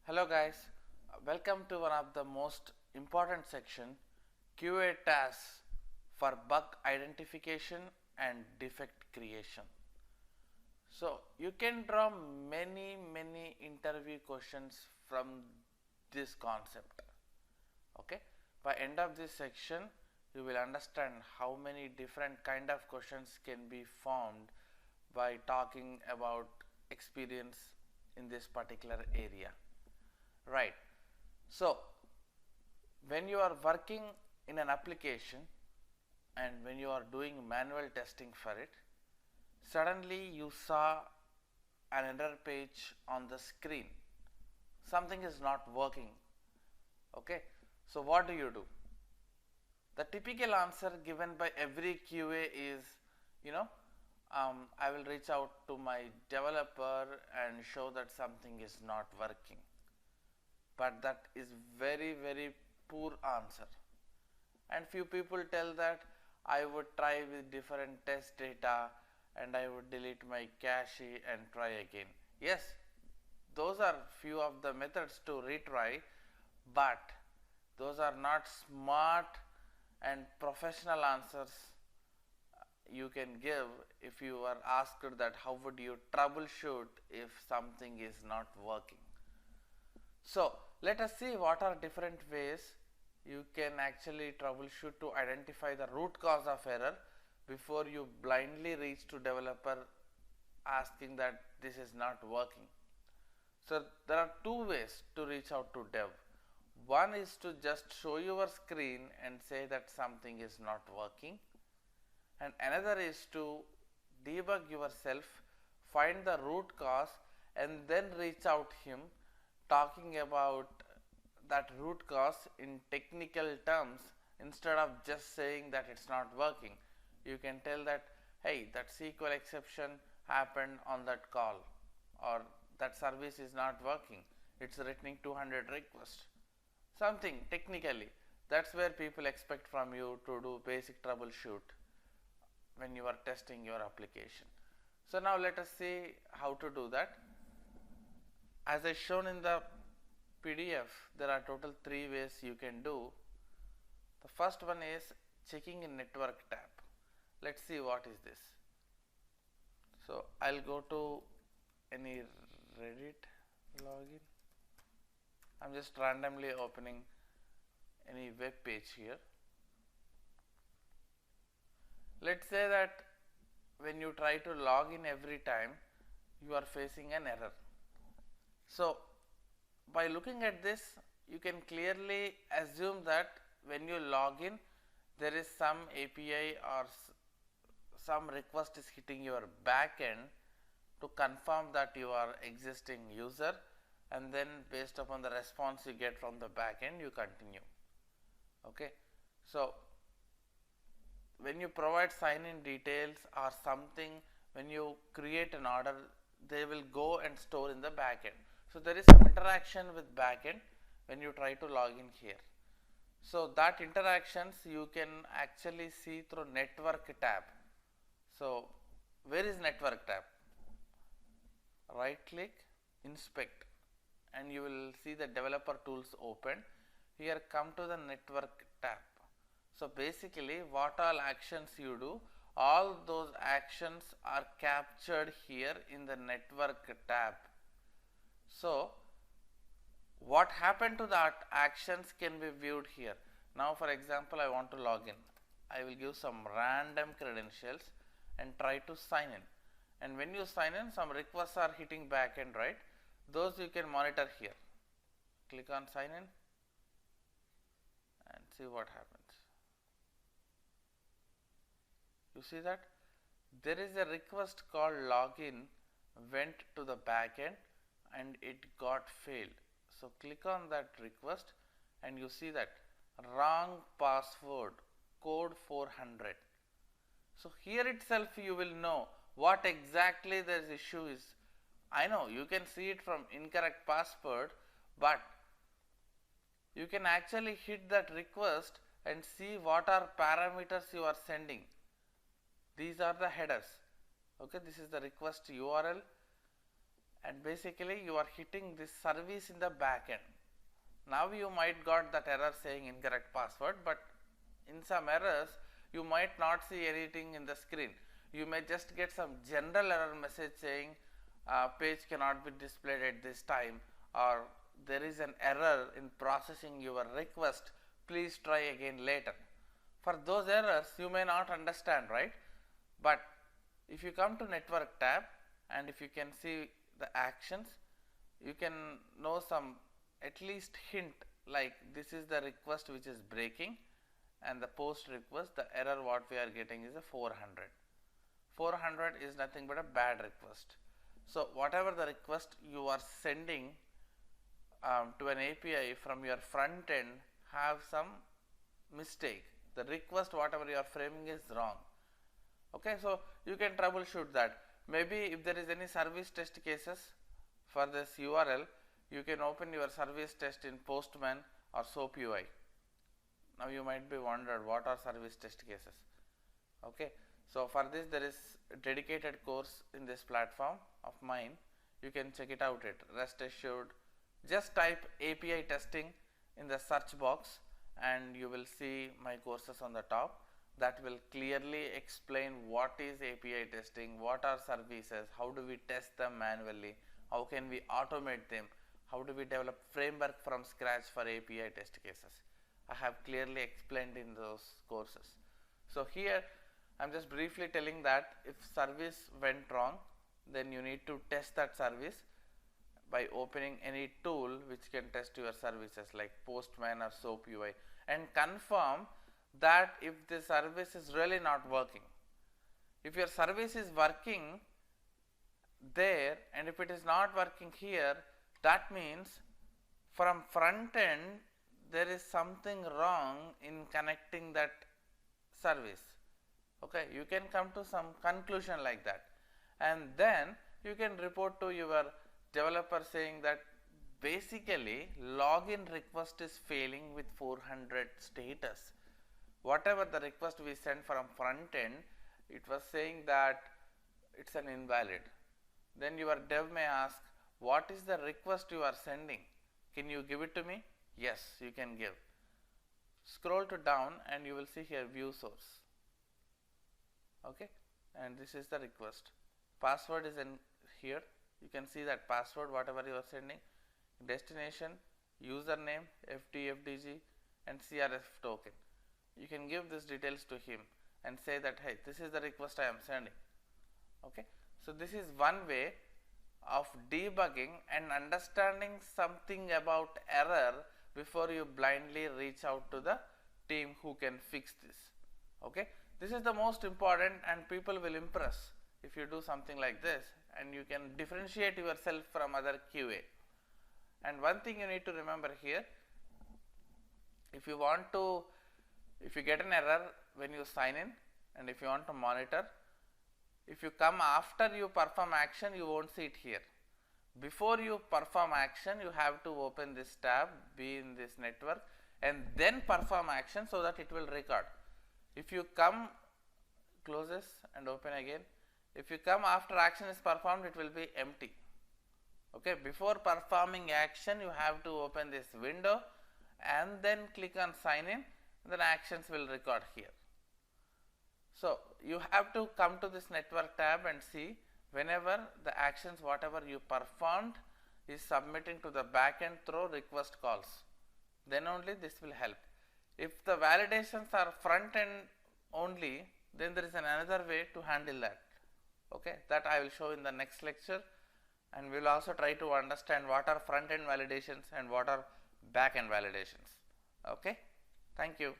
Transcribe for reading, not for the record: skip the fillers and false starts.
Hello guys, welcome to one of the most important section, QA tasks for bug identification and defect creation. So you can draw many interview questions from this concept. Okay, by end of this section you will understand how many different kind of questions can be formed by talking about experience in this particular area. Right. So when you are working in an application and when you are doing manual testing for it, suddenly you saw an error page on the screen. Something is not working. Okay. So what do you do? The typical answer given by every QA is, I will reach out to my developer and show that something is not working. But that is very poor answer, and few people tell that I would try with different test data and I would delete my cache and try again. Yes, those are few of the methods to retry, but those are not smart and professional answers you can give if you are asked that how would you troubleshoot if something is not working. So let us see what are different ways you can actually troubleshoot to identify the root cause of error before you blindly reach to developer asking that this is not working. So there are two ways to reach out to dev. One is to just show your screen and say that something is not working, and another is to debug yourself, find the root cause and then reach out him talking about that root cause in technical terms instead of just saying that it's not working. You can tell that, hey, that SQL exception happened on that call, or that service is not working, it's returning 200 requests, something technically. That's where people expect from you to do basic troubleshoot when you are testing your application. So now let us see how to do that. As I shown in the PDF, there are total 3 ways you can do. The first one is checking in network tab. Let's see what is this. So I'll go to any Reddit login. I'm just randomly opening any web page here. Let's say that when you try to log in every time, you are facing an error. So by looking at this, you can clearly assume that when you log in, there is some API or some request is hitting your backend to confirm that you are existing user, and then based upon the response you get from the backend, you continue. Okay. So when you provide sign-in details or something, when you create an order, they will go and store in the backend. So there is some interaction with backend when you try to log in here. So that interactions you can actually see through network tab. So where is network tab? Right click, inspect, and you will see the developer tools open. Here come to the network tab. So basically what all actions you do, all those actions are captured here in the network tab. So what happened to that actions can be viewed here. Now for example, I want to log in. I will give some random credentials and try to sign in. And when you sign in, some requests are hitting backend, right? Those you can monitor here. Click on sign in and see what happens. You see that there is a request called login went to the backend and it got failed. So click on that request and you see that wrong password, code 400. So here itself you will know what exactly this issue is. I know you can see it from incorrect password, but you can actually hit that request and see what are parameters you are sending. These are the headers. Okay, this is the request URL and basically you are hitting this service in the back end. Now you might got that error saying incorrect password, but in some errors you might not see anything in the screen. You may just get some general error message saying page cannot be displayed at this time, or there is an error in processing your request, please try again later. For those errors you may not understand, right? But if you come to network tab and if you can see the actions, you can know some at least hint, like this is the request which is breaking, and the post request, the error what we are getting is a 400. 400 is nothing but a bad request. So whatever the request you are sending to an API from your front end have some mistake. The request whatever you are framing is wrong. Okay, so you can troubleshoot that. Maybe if there is any service test cases for this URL, you can open your service test in Postman or SOAP UI. Now you might be wondered what are service test cases. Okay, so for this there is a dedicated course in this platform of mine. You can check it out at Rest Assured. Just type API testing in the search box and you will see my courses on the top. That will clearly explain what is API testing, what are services, how do we test them manually, how can we automate them, how do we develop framework from scratch for API test cases. I have clearly explained in those courses. So here I am just briefly telling that if service went wrong, then you need to test that service by opening any tool which can test your services like Postman or SOAP UI, and confirm that if the service is really not working. If your service is working there and if it is not working here, that means from front end there is something wrong in connecting that service. Okay, you can come to some conclusion like that, and then you can report to your developer saying that basically login request is failing with 400 status. Whatever the request we sent from front end, it was saying that it's an invalid. Then your dev may ask, what is the request you are sending? Can you give it to me? Yes, you can give. Scroll to down and you will see here view source. Okay, and this is the request. Password is in here. You can see that password whatever you are sending, destination, username, FDFDG and CRF token. You can give these details to him and say that, hey, this is the request I am sending. Okay, so this is one way of debugging and understanding something about error before you blindly reach out to the team who can fix this. Okay, this is the most important, and people will impress if you do something like this, and you can differentiate yourself from other QA. And one thing you need to remember here, if you get an error when you sign in and if you want to monitor, if you come after you perform action, you won't see it here. Before you perform action, you have to open this tab, be in this network, and then perform action so that it will record. If you come, close this and open again. If you come after action is performed, it will be empty. Okay, before performing action, you have to open this window and then click on sign in, then actions will record here. So you have to come to this network tab and see whenever the actions whatever you performed is submitting to the backend through request calls, then only this will help. If the validations are front end only, then there is another way to handle that. Okay, that I will show in the next lecture, and we will also try to understand what are front end validations and what are back end validations. Okay, thank you.